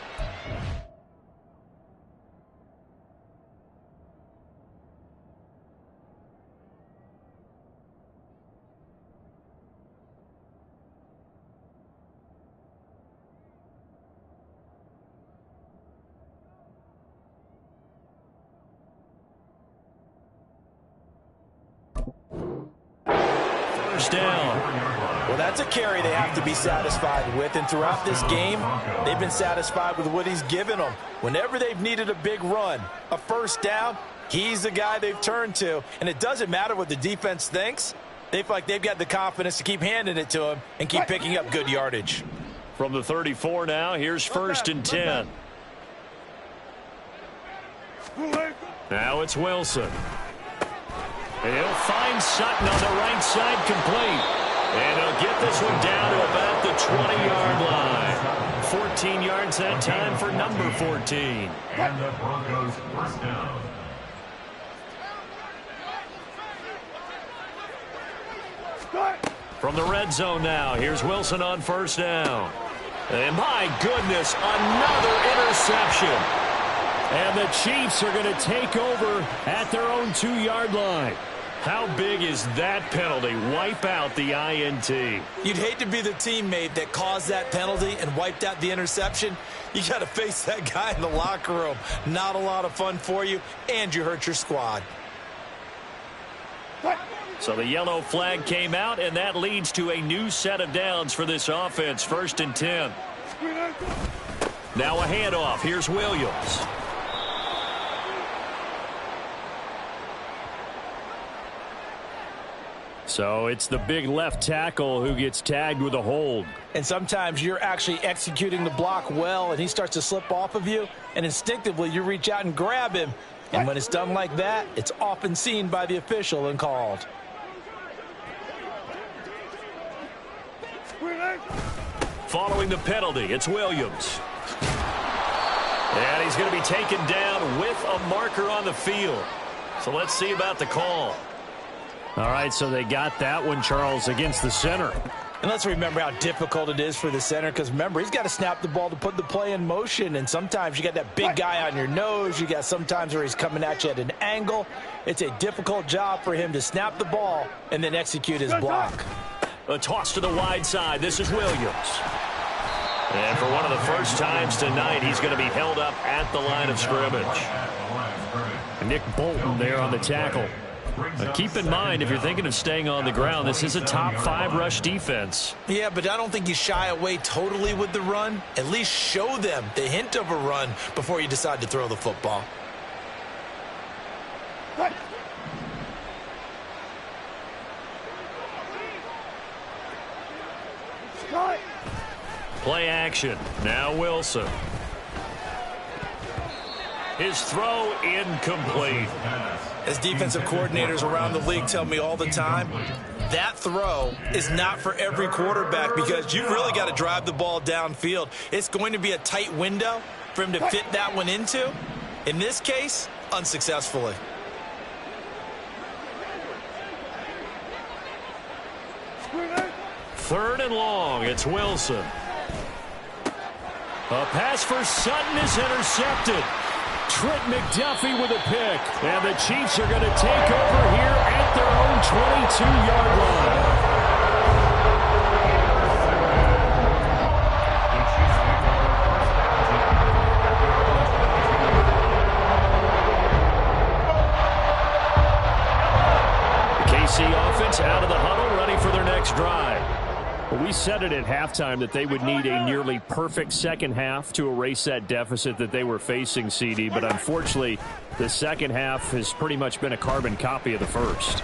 Down. Well, that's a carry they have to be satisfied with, and throughout this game, they've been satisfied with what he's given them. Whenever they've needed a big run, a first down, he's the guy they've turned to, and it doesn't matter what the defense thinks. They feel like they've got the confidence to keep handing it to him and keep picking up good yardage. From the 34 now, here's 1st and 10. Now it's Wilson. And he'll find Sutton on the right side, complete. And he'll get this one down to about the 20-yard line. 14 yards that time for number 14. And the Broncos first down. From the red zone now, here's Wilson on 1st down. And my goodness, another interception. And the Chiefs are going to take over at their own 2-yard line. How big is that penalty? Wipe out the INT. You'd hate to be the teammate that caused that penalty and wiped out the interception. You got to face that guy in the locker room. Not a lot of fun for you, and you hurt your squad. So the yellow flag came out, and that leads to a new set of downs for this offense. 1st and 10. Now a handoff. Here's Williams. So it's the big left tackle who gets tagged with a hold. And sometimes you're actually executing the block well, and he starts to slip off of you, and instinctively you reach out and grab him. And when it's done like that, it's often seen by the official and called. Following the penalty, it's Williams. And he's going to be taken down with a marker on the field. So let's see about the call. All right, so they got that one, Charles, against the center. And let's remember how difficult it is for the center, because remember, he's got to snap the ball to put the play in motion, and sometimes you got that big guy on your nose. You got sometimes where he's coming at you at an angle. It's a difficult job for him to snap the ball and then execute his block. A toss to the wide side. This is Williams. And for one of the first times tonight, he's going to be held up at the line of scrimmage. Nick Bolton there on the tackle. Keep in mind, if you're thinking of staying on the ground, this is a top 5 rush defense. Yeah, but I don't think you shy away totally with the run. At least show them the hint of a run before you decide to throw the football. Play action. Now Wilson. His throw incomplete. As defensive coordinators around the league tell me all the time, that throw is not for every quarterback because you've really got to drive the ball downfield. It's going to be a tight window for him to fit that one into. In this case, unsuccessfully. Third and long. It's Wilson. A pass for Sutton is intercepted. Trent McDuffie with a pick. And the Chiefs are going to take over here at their own 22-yard line. The KC offense out of the huddle, ready for their next drive. Well, we said it at halftime that they would need a nearly perfect second half to erase that deficit that they were facing, CD. But unfortunately, the second half has pretty much been a carbon copy of the first.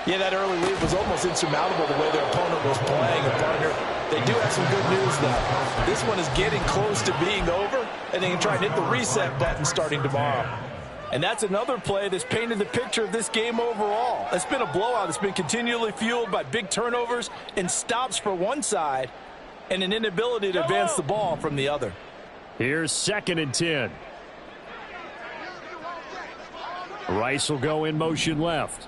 Yeah, that early lead was almost insurmountable the way their opponent was playing. And partner, they do have some good news, though. This one is getting close to being over, and they can try and hit the reset button starting tomorrow. And that's another play that's painted the picture of this game overall. It's been a blowout. It's been continually fueled by big turnovers and stops for one side and an inability to advance the ball from the other. Here's 2nd and 10. Rice will go in motion left.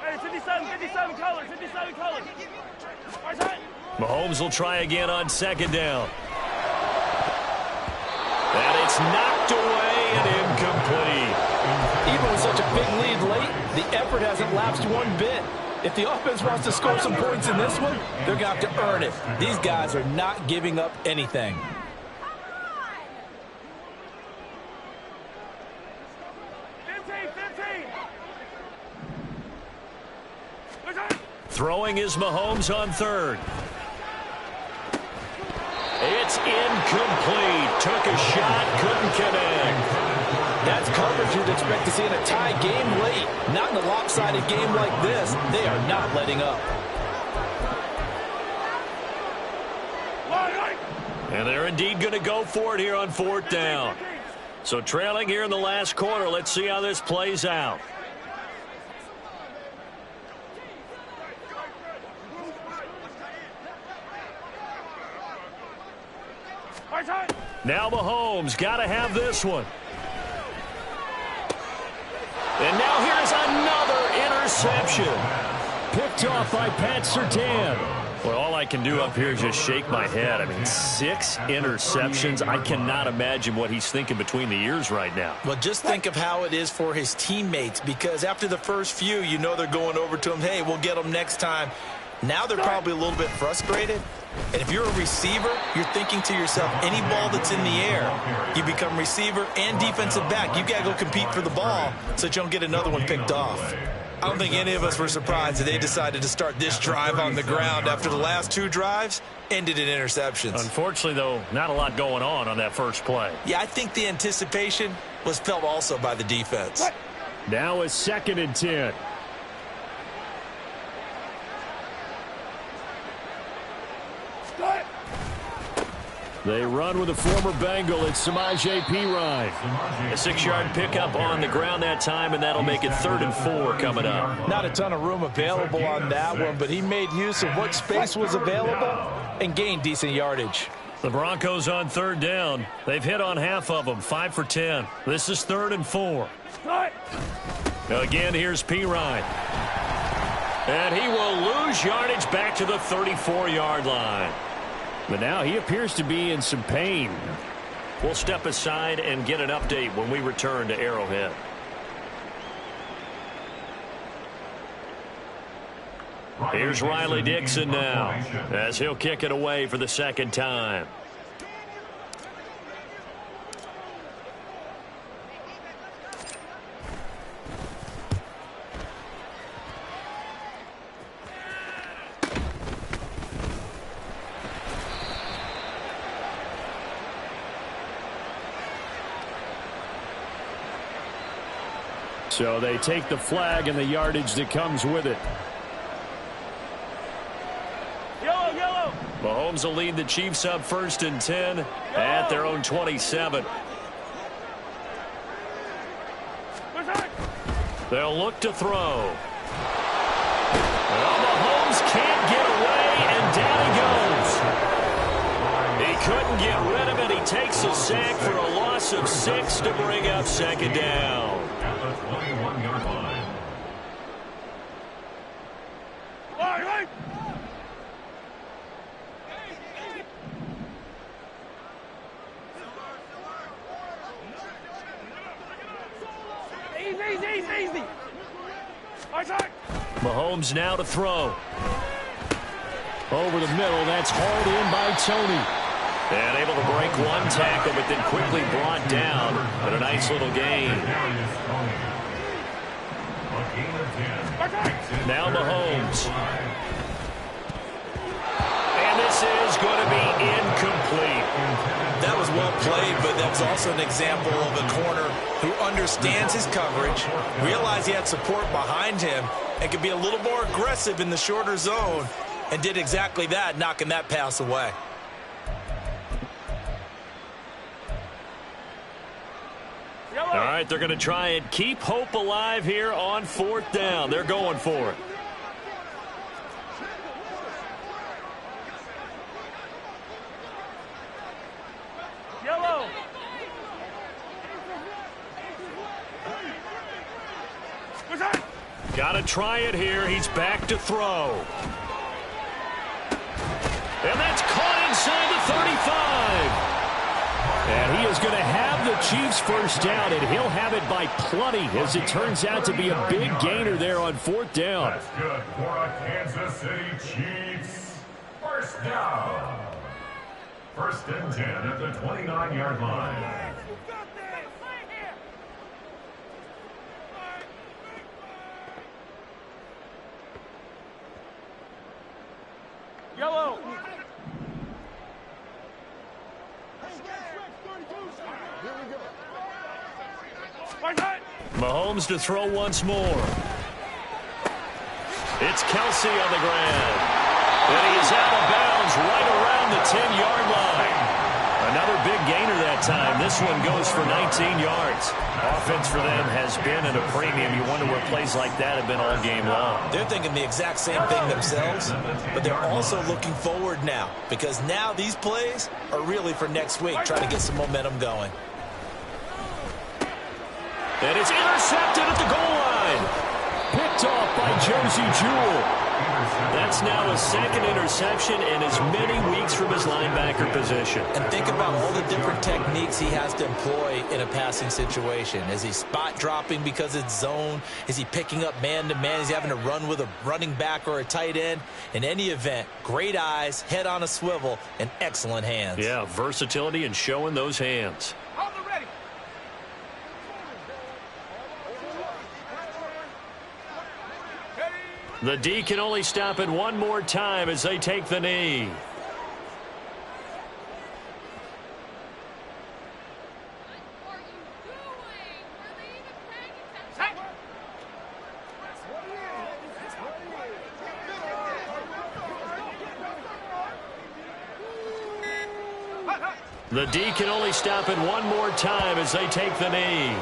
Hey, 57 colors, 57 colors. Mahomes will try again on 2nd down. And it's knocked away and incomplete. Even with such a big lead late, the effort hasn't lapsed one bit. If the offense wants to score some points in this one, they're going to have to earn it. These guys are not giving up anything. Throwing is Mahomes on 3rd. It's incomplete. Took a shot, couldn't connect. That's coverage you'd expect to see in a tie game late. Not in a lopsided game like this. They are not letting up. And they're indeed going to go for it here on 4th down. So trailing here in the last quarter. Let's see how this plays out. Now Mahomes got to have this one. And now here's another interception. Picked off by Pat Surtain. Well, all I can do up here is just shake my head. I mean, 6 interceptions. I cannot imagine what he's thinking between the ears right now. Well, just think of how it is for his teammates, because after the first few, you know they're going over to him, hey, we'll get them next time. Now they're probably a little bit frustrated. And if you're a receiver, you're thinking to yourself, any ball that's in the air, you become receiver and defensive back. You've got to go compete for the ball so that you don't get another one picked off. I don't think any of us were surprised that they decided to start this drive on the ground after the last 2 drives ended in interceptions. Unfortunately, though, not a lot going on that first play. Yeah, I think the anticipation was felt also by the defense. Now it's 2nd and 10. They run with a former Bengal. It's Samaje Perine. A 6-yard pickup on the ground that time, and that'll make it 3rd and 4 coming up. Not a ton of room available on that one, but he made use of what space was available and gained decent yardage. The Broncos on 3rd down. They've hit on half of them, 5 for 10. This is 3rd and 4. Again, here's Perine. And he will lose yardage back to the 34-yard line. But now he appears to be in some pain. We'll step aside and get an update when we return to Arrowhead. Here's Riley Dixon now as he'll kick it away for the 2nd time. So they take the flag and the yardage that comes with it. Yellow. Mahomes will lead the Chiefs up 1st and 10 at their own 27. They'll look to throw. Well, Mahomes can't get away, and down he goes. He couldn't get rid of it. He takes a sack for a loss of 6 to bring up 2nd down. At the 21-yard line. Easy. Mahomes now to throw. Over the middle, that's hauled in by Tony. And able to break one tackle, but then quickly brought down. But a nice little gain. Now Mahomes. And this is going to be incomplete. That was well played, but that's also an example of a corner who understands his coverage, realized he had support behind him, and could be a little more aggressive in the shorter zone, and did exactly that, knocking that pass away. right, they're going to try and keep hope alive here on 4th down. They're going for it. Yellow. Got to try it here. He's back to throw. And that's caught inside the 35. And he is going to have the Chiefs first down, and he'll have it by plenty, as it turns out to be a big gainer there on 4th down. That's good for a Kansas City Chiefs. First down. 1st and 10 at the 29-yard line. Yellow. Mahomes to throw once more. It's Kelsey on the ground. And he is out of bounds right around the 10-yard line. Another big gainer that time. This one goes for 19 yards. Offense for them has been at a premium. You wonder where plays like that have been all game long. They're thinking the exact same thing themselves, but they're also looking forward now, because now these plays are really for next week, trying to get some momentum going. And it's intercepted at the goal line. Picked off by Josie Jewell. That's now his 2nd interception in as many weeks from his linebacker position. And think about all the different techniques he has to employ in a passing situation. Is he spot dropping because it's zone? Is he picking up man-to-man? Is he having to run with a running back or a tight end? In any event, great eyes, head on a swivel, and excellent hands. Yeah, versatility and showing those hands. The D can only stop it one more time as they take the knee. The D can only stop it one more time as they take the knee.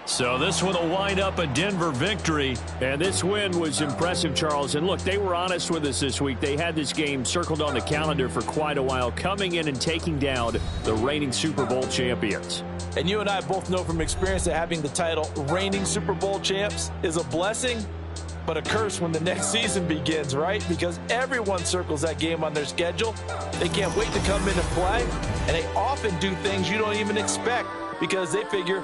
So this one will wind up a Denver victory. And this win was impressive, Charles. And look, they were honest with us this week. They had this game circled on the calendar for quite a while, coming in and taking down the reigning Super Bowl champions. And you and I both know from experience that having the title reigning Super Bowl champs is a blessing, but a curse when the next season begins, right? Because everyone circles that game on their schedule. They can't wait to come in and play, and they often do things you don't even expect because they figure